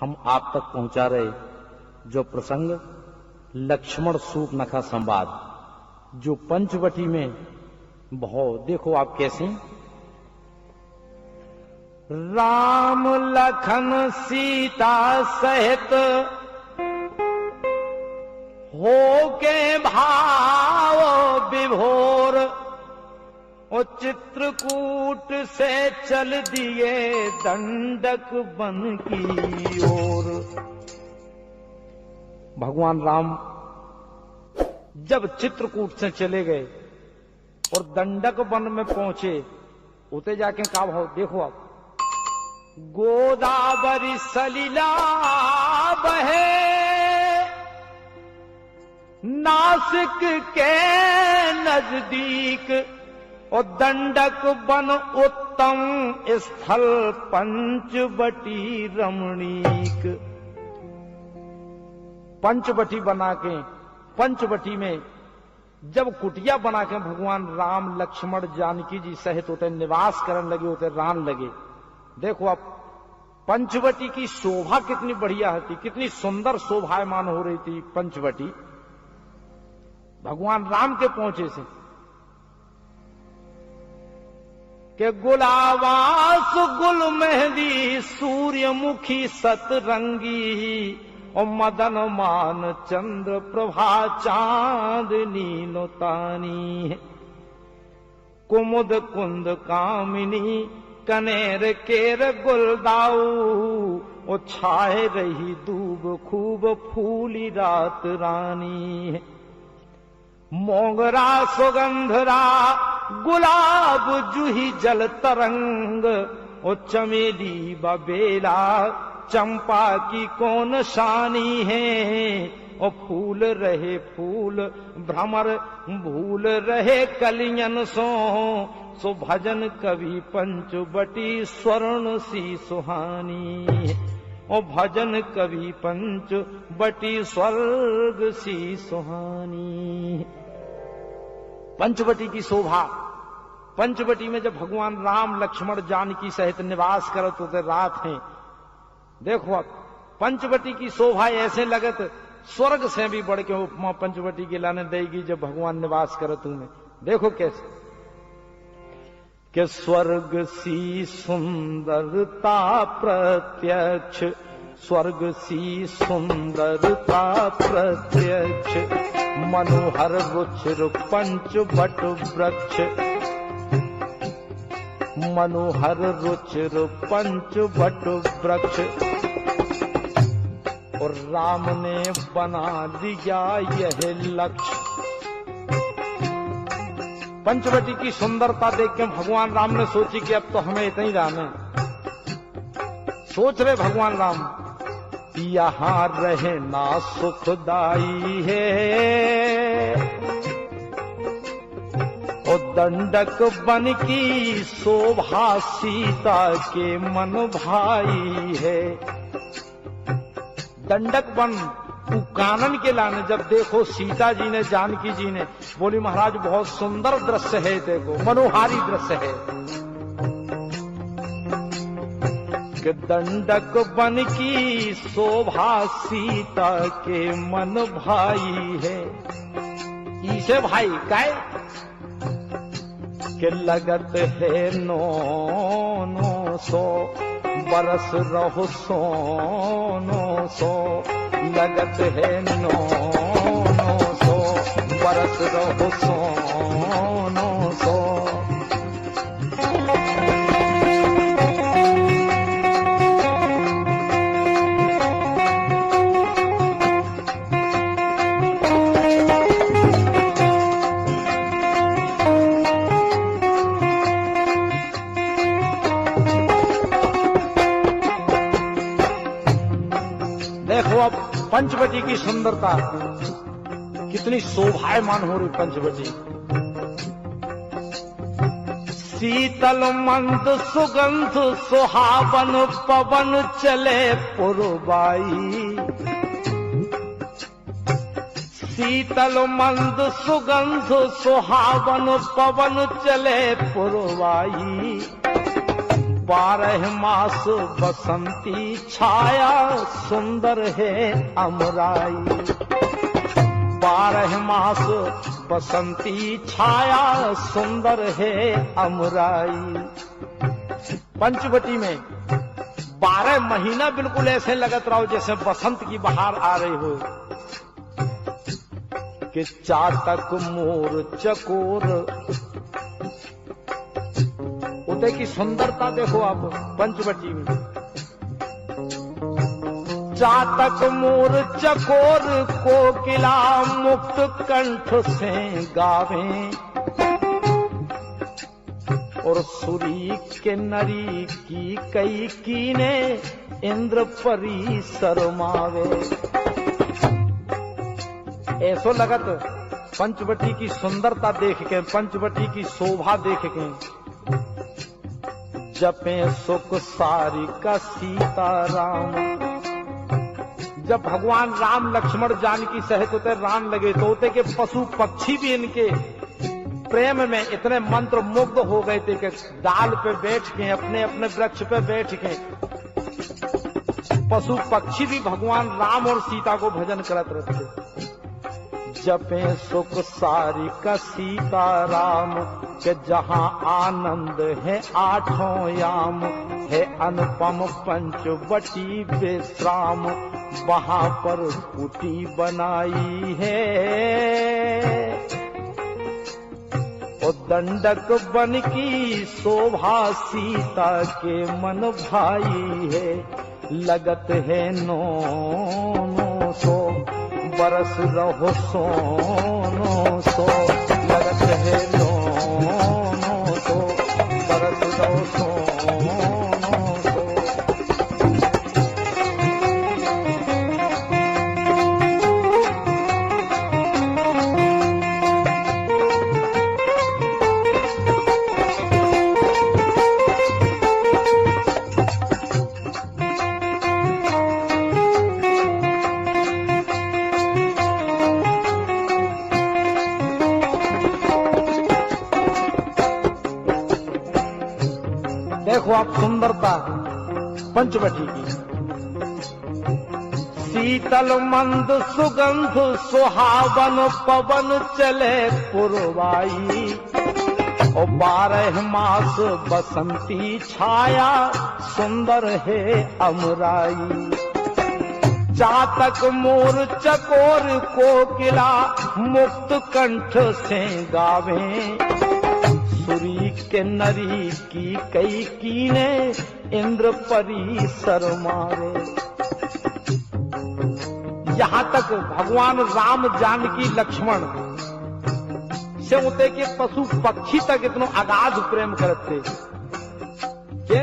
हम आप तक पहुंचा रहे जो प्रसंग लक्ष्मण सूर्पनखा संवाद, जो पंचवटी में भाव देखो आप कैसे। राम लखन सीता सहित हो के भाव विभोर, और चित्रकूट से चल दिए दंडक बन की ओर। भगवान राम जब चित्रकूट से चले गए और दंडक वन में पहुंचे, उते जाके का भाव देखो आप। गोदावरी सलिला बहे नासिक के नजदीक, और दंडक वन उत्तम स्थल पंचवटी रमणीक। पंचवटी बना के, पंचवटी में जब कुटिया बना के भगवान राम लक्ष्मण जानकी जी सहित होते निवास करने लगे, होते रान लगे। देखो आप पंचवटी की शोभा कितनी बढ़िया थी, कितनी सुंदर शोभायमान हो रही थी पंचवटी भगवान राम के पहुंचे से। के गुलावास गुल मेहंदी सूर्यमुखी सतरंगी, और मदन मान चंद्र प्रभा चांदनी नोतानी। कुमुद कुंद कामिनी कनेर केर गुलदाऊ, ओ छाए रही दूब खूब फूली रात रानी। मोगरा सुगंधरा गुलाब जूही जल तरंग, ओ चमेली बबेला चंपा की कौन शानी है। और फूल रहे फूल भ्रमर भूल रहे कलियन सो भजन कवि पंचवटी स्वर्ण सी सुहानी। और भजन कवि पंचवटी स्वर्ग सी सुहानी। पंचवटी की शोभा, पंचवटी में जब भगवान राम लक्ष्मण जानकी सहित निवास करत होते रात है, देखो आप पंचवटी की शोभा ऐसे लगत स्वर्ग से भी बढ़ के उपमा पंचवटी की लाने देगी जब भगवान निवास करत में। देखो कैसे कि स्वर्ग सी सुंदरता प्रत्यक्ष, स्वर्ग सी सुंदरता प्रत्यक्ष, मनोहर रुचिर पंचवट वृक्ष, मनोहर रुचिर पंचवट वृक्ष। और राम ने बना दिया यह लक्ष्य। पंचवटी की सुंदरता देख के भगवान राम ने सोची कि अब तो हमें इतना ही रहना। सोच रहे भगवान राम यहाँ रहना सुखदाई है, और दंडक बन की शोभा सीता के मन भाई है। दंडक वन कानन के लाने जब देखो सीता जी ने जानकी जी ने बोली महाराज बहुत सुंदर दृश्य है, देखो मनोहारी दृश्य है। कि दंडक वन की शोभा सीता के मन भाई है। इसे भाई काय के लगत है 900 बरस रहो 900, लगत है 900 बरस रहो 900। देखो अब पंचवटी की सुंदरता कितनी शोभायमान हो रही पंचवटी। शीतल मंद सुगंध सुहावन पवन चले पुरवाई, शीतल मंद सुगंध सुहावन पवन चले पुरवाई। 12 मास बसंती छाया सुंदर है अमराई। 12 मास बसंती छाया सुंदर है अमराई। पंचवटी में 12 महीना बिल्कुल ऐसे लगत रहो जैसे बसंत की बहार आ रही हो कि चातक मोर चकोर। उदय की सुंदरता देखो आप पंचवटी में। चातक मोर चकोर कोकिला मुक्त कंठ से गावे और सुरी के नरी की कई कीने इंद्र परी शर्मावे। ऐसो लगत पंचवटी की सुंदरता देख के, पंचवटी की शोभा देख के जपे सुख सारिका सीताराम। जब भगवान राम लक्ष्मण जानकी सहित होते रान लगे तो होते के पशु पक्षी भी इनके प्रेम में इतने मंत्र मुग्ध हो गए थे कि डाल पे बैठ के, अपने अपने वृक्ष पे बैठ के पशु पक्षी भी भगवान राम और सीता को भजन करत रहते। जपे सुख सारिका सीताराम के जहां आनंद है आठों याम, है अनुपम पंचवटी विश्राम, वहां पर कुटी बनाई है। ओ दंडक बन की शोभा सीता के मन भाई है, लगत है 900 बरस रहो सोनो सो, लगत है 900 बरस रहो सोनो सो। देखो आप सुंदरता पंचवटी की। शीतल मंद सुगंध सुहावन पवन चले पुरवाई, और 12 मास बसंती छाया सुंदर है अमराई। चातक मोर चकोर कोकिला मुक्त कंठ से गावे, सुरी के नरी की कई कीने इंद्र परी शर्मावे। यहां तक भगवान राम जानकी लक्ष्मण से होते के पशु पक्षी तक इतना अगाध प्रेम करते के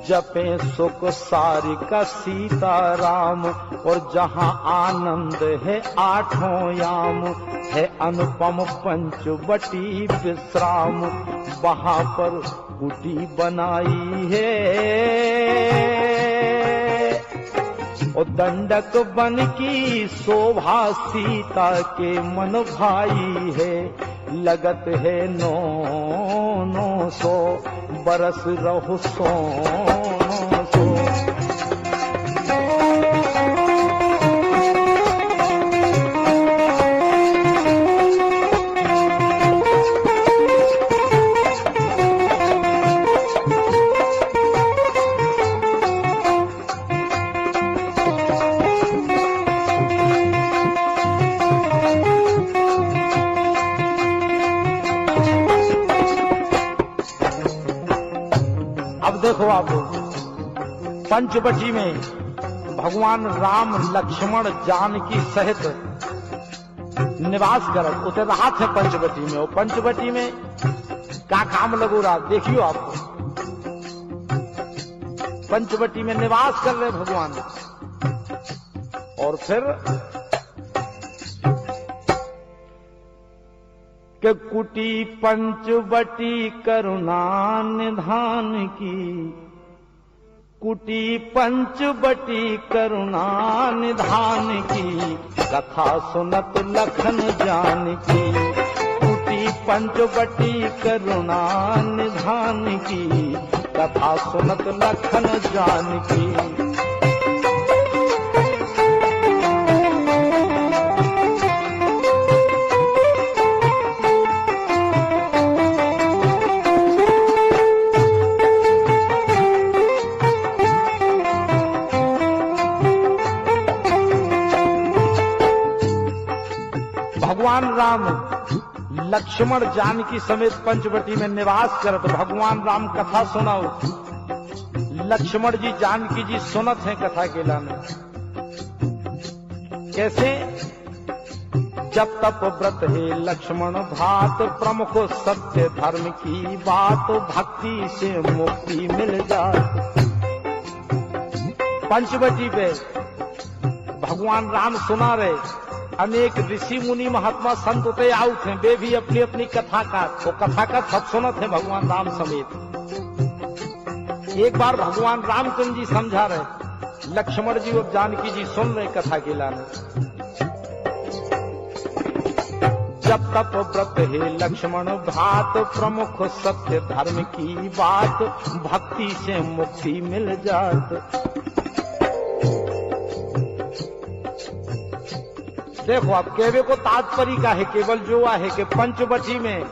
जपे सुख सारिका सीताराम, और जहां आनंद है आठों याम, है अनुपम पंचवटी विश्राम, वहां पर कुटी बनाई है। और दंडक बन की शोभा सीता के मन भाई है, लगत है 900 बरस रहो सोनो सो। देखो आप पंचवटी में भगवान राम लक्ष्मण जानकी सहित निवास करत उते रहा थे पंचवटी में। और पंचवटी में का काम लगो रहा देखियो आप, पंचवटी में निवास कर रहे भगवान। और फिर के कुटी पंचवटी करुणा निधान की, कुटी पंचवटी करुणा निधान की, कथा सुनत लखन जान की। कुटी पंचवटी करुणा निधान की, कथा सुनत लखन जानकी। भगवान राम लक्ष्मण जानकी समेत पंचवटी में निवास करत। भगवान राम कथा सुनाओ, लक्ष्मण जी जानकी जी सुनत हैं कथा के लाने। कैसे? जब तप व्रत है लक्ष्मण भात, प्रमुख सत्य धर्म की बात, भक्ति से मुक्ति मिल जाए। पंचवटी पे भगवान राम सुना रहे, अनेक ऋषि मुनि महात्मा संत उते आउट हैं, वे भी अपनी अपनी कथा का सब सुनत है भगवान राम समेत। एक बार भगवान रामचंद्र जी समझा रहे, लक्ष्मण जी और जानकी जी सुन रहे कथा के लाने। जब तप व्रत है लक्ष्मण भात, प्रमुख सत्य धर्म की बात, भक्ति से मुक्ति मिल जात। देखो अब कहवे को तात्पर्य का है, केवल जो है कि पंचवटी में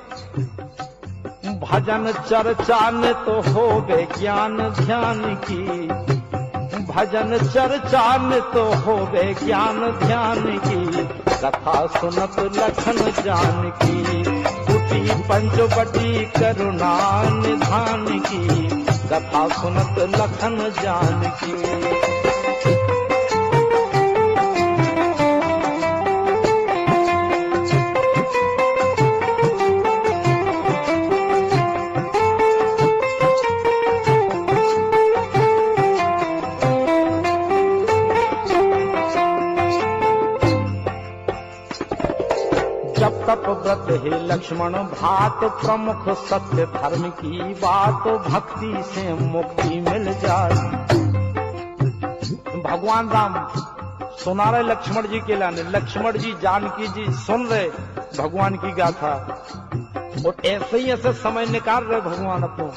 भजन चर्चा न तो हो गए ज्ञान ध्यान की, भजन चर्चा न तो हो गए ज्ञान ध्यान की, कथा सुनत लखन जानकी। कुटी पंचवटी करुणा निधान की, कथा सुनत लखन जानकी। तप व्रत है लक्ष्मण भात, प्रमुख सत्य धर्म की बात, भक्ति से मुक्ति मिल जाए। भगवान राम सुना रहे लक्ष्मण जी के लाने, लक्ष्मण जी जानकी जी सुन रहे भगवान की गाथा, और ऐसे ही ऐसे समय निकाल रहे भगवान अपनो।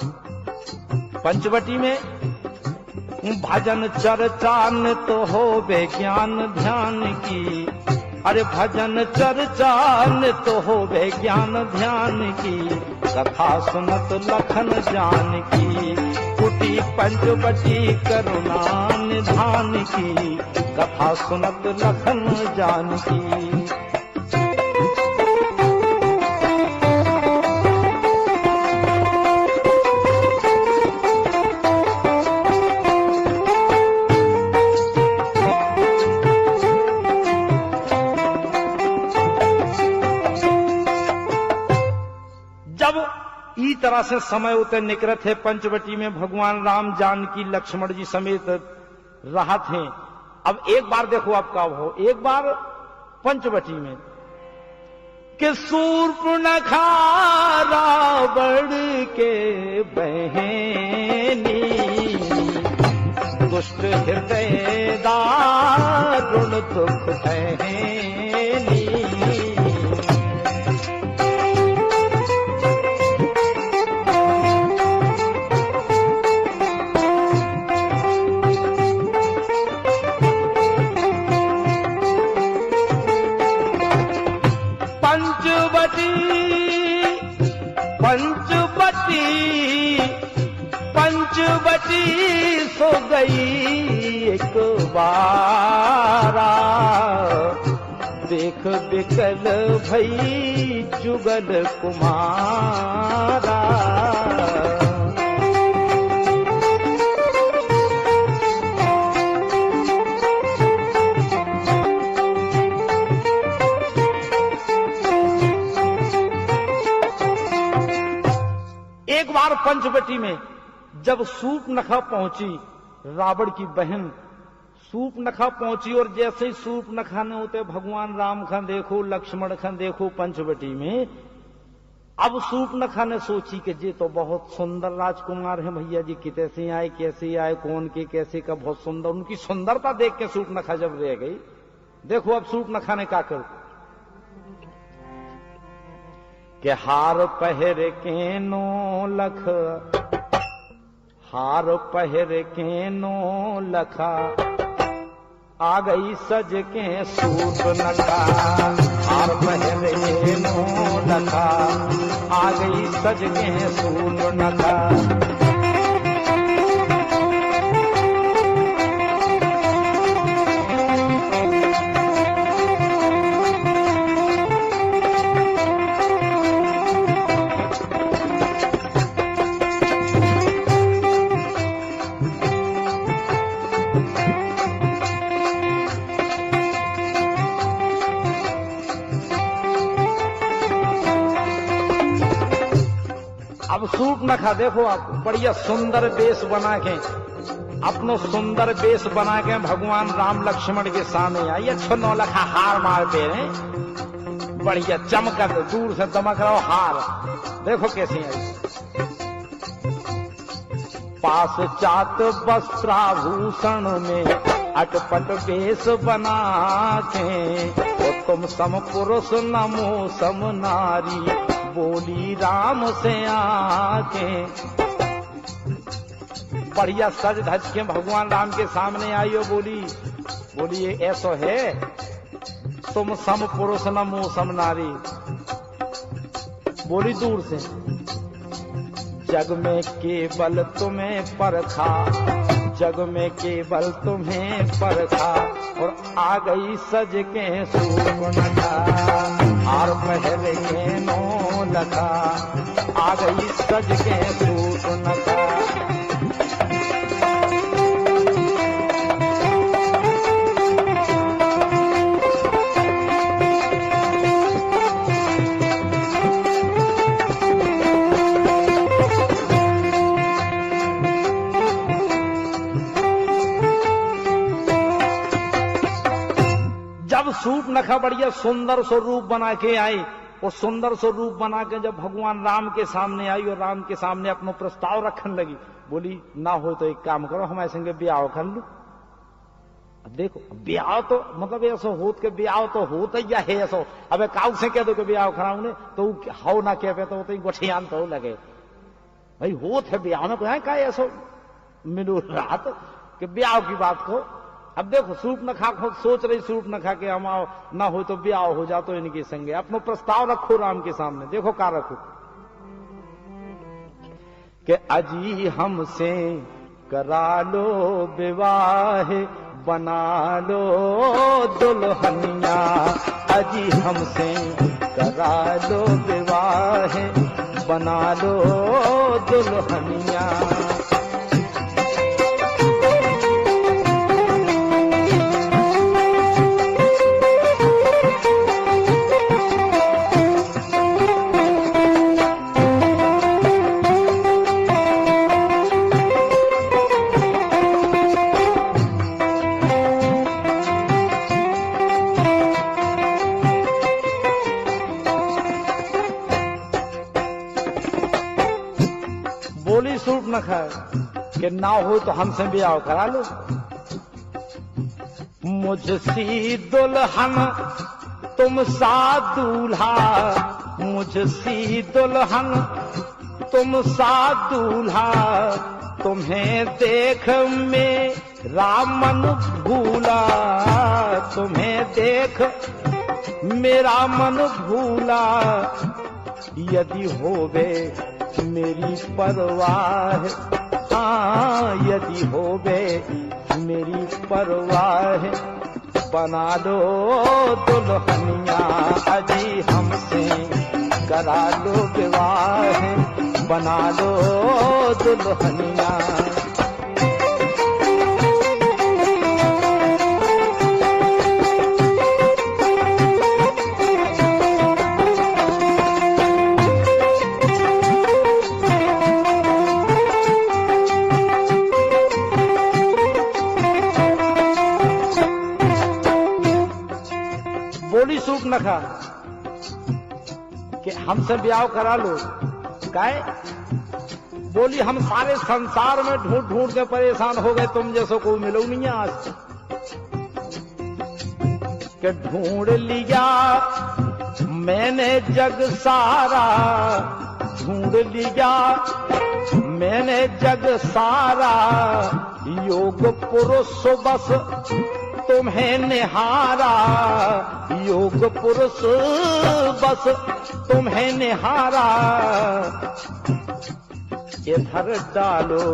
पंचवटी में भजन चर्चा न तो हो बे ज्ञान ध्यान की, अरे भजन चर्चा न तो हो गए ज्ञान ध्यान की, कथा सुनत लखन जानकी। कुटी पंचवटी करुणा निधान की, कथा सुनत लखन जानकी। इस तरह से समय उतर निकलत है पंचवटी में भगवान राम जानकी लक्ष्मण जी समेत रहा थे। अब एक बार देखो आपका हो, एक बार पंचवटी में कि शूर्पणखा रावण के बहनी, दुष्ट हृदय दारुण दुख बहनी। पंचवटी सो गई एक बारा, देख बिकल भई जुगल कुमारा। एक बार पंचवटी में जब शूर्पणखा पहुंची, रावण की बहन शूर्पणखा पहुंची, और जैसे ही शूर्पणखा ने होते भगवान राम खान देखो लक्ष्मण खान देखो पंचवटी में, अब शूर्पणखा ने सोची कि ये तो बहुत सुंदर राजकुमार है भैया जी, कैसे आए कौन के कैसे का, बहुत सुंदर। उनकी सुंदरता देख के शूर्पणखा जब रह गई, देखो अब शूर्पणखा ने क्या कर के हार पहर के नो लख, हार पहर के नो लखा, आ गई सज के सूट नखा। हार पहर के नो लखा, आ गई सज के सूट नखा। अब सूट नखा देखो आप, बढ़िया सुंदर वेश बना के, अपनो सुंदर वेश बना के भगवान राम लक्ष्मण के सामने आई। अच्छो नौ लखा हार मारते रहे, बढ़िया चमक, दूर से दमक रहा हार। देखो कैसी आई। पास चात वस्त्राभूषण में अटपट वेश बना के, तुम सम पुरुष नमो सम नारी, बोली राम से आके। बढ़िया सज धज के भगवान राम के सामने आई और बोली ये ऐसो है, तुम सम पुरुष नमो सम नारी। बोली दूर से, जग में केवल तुम्हें परखा, जग में केवल तुम्हें परखा, और आ गई सज के सूट नखा। हार पहर के नो लखा, आ गई सज के सूट नखा। जब सूट नखा बढ़िया सुंदर स्वरूप बना के आई, और सुंदर स्वरूप बना के जब भगवान राम के सामने आई और राम के सामने अपनो प्रस्ताव रखने लगी, बोली ना हो तो एक काम करो, हमारे संगे ब्याह कर लो। अब देखो ब्याह तो मतलब ऐसा होत के ब्याह तो होता ही है ऐसा। अब काउ से कह दो कि ब्याह कराऊ ने तो हाउ ना कह पे तो गोठियान तो लगे भाई होत है ब्याह में कोई का ऐसा मिलो रात कि ब्याह की बात को। अब देखो सूट नखा खुद सोच रही, सूट नखा के हम आओ ना हो तो ब्याह हो जा, तो इनके संगे अपनो प्रस्ताव रखो राम के सामने। देखो का रखो कि अजी हमसे करा लो विवाह, बना लो दुल्हनिया। अजी हमसे करा लो विवाह, बना लो दुल्हनिया। बोली सूट नखा कि ना हो तो हमसे ब्याह करा लो। मुझसी दुल्हन तुम सा दूल्हा, मुझसी दुल्हन तुम सा दूल्हा, तुम्हें देख मेरा मन भूला, तुम्हें देख मेरा मन भूला। यदि होवे मेरी परवाह, हाँ यदि होवे मेरी परवाह, बना लो दुल्हनिया। अजी हमसे करा लो विवाह, बना लो दुल्हनिया। बोली सूट नखा कि हमसे ब्याह करा लो। काहे? बोली हम सारे संसार में ढूंढ ढूंढ के परेशान हो गए, तुम जैसो कोई मिलो नहीं आज। कि ढूंढ लिया मैंने जग सारा, ढूंढ लिया मैंने जग सारा योग पुरुष बस तुम्हें निहारा, योग पुरुष बस तुम्हें निहारा। इधर डालो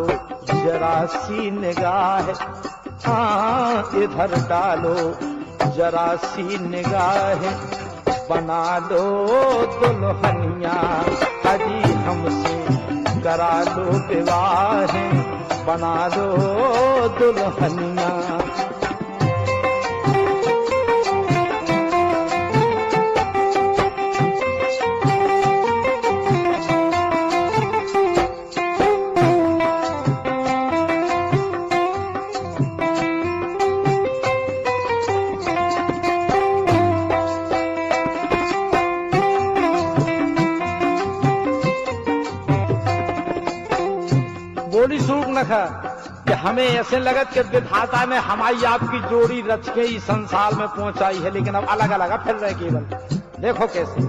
जरा सी निगाह, इधर डालो जरा सी निगाह, बना लो दुल्हनिया अजी हमसे करा लो विवाह, बना लो दुल्हनिया। बोली सूर्पनखा कि हमें ऐसे लगत कि विधाता ने हमारी आपकी जोड़ी रच के ही संसार में पहुंचाई है, लेकिन अब अलग अलग फिर रहे केवल। देखो कैसे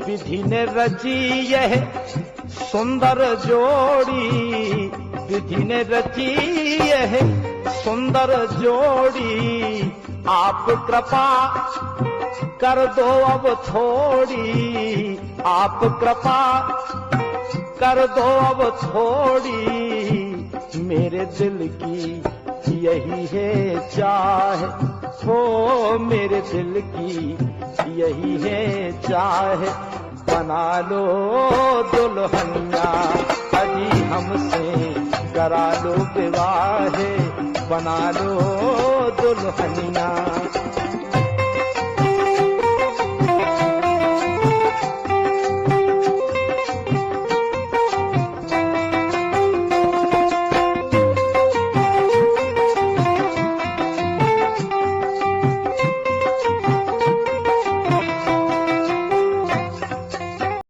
विधि ने रची यह सुंदर जोड़ी, विधि ने रची यह सुंदर जोड़ी, आप कृपा कर दो अब थोड़ी, आप कृपा कर दो अब थोड़ी, मेरे दिल की यही है चाह, हो मेरे दिल की यही है चाह, बना लो दुल्हनिया अजी हमसे करा लो विवाह, बना लो दुल्हनिया।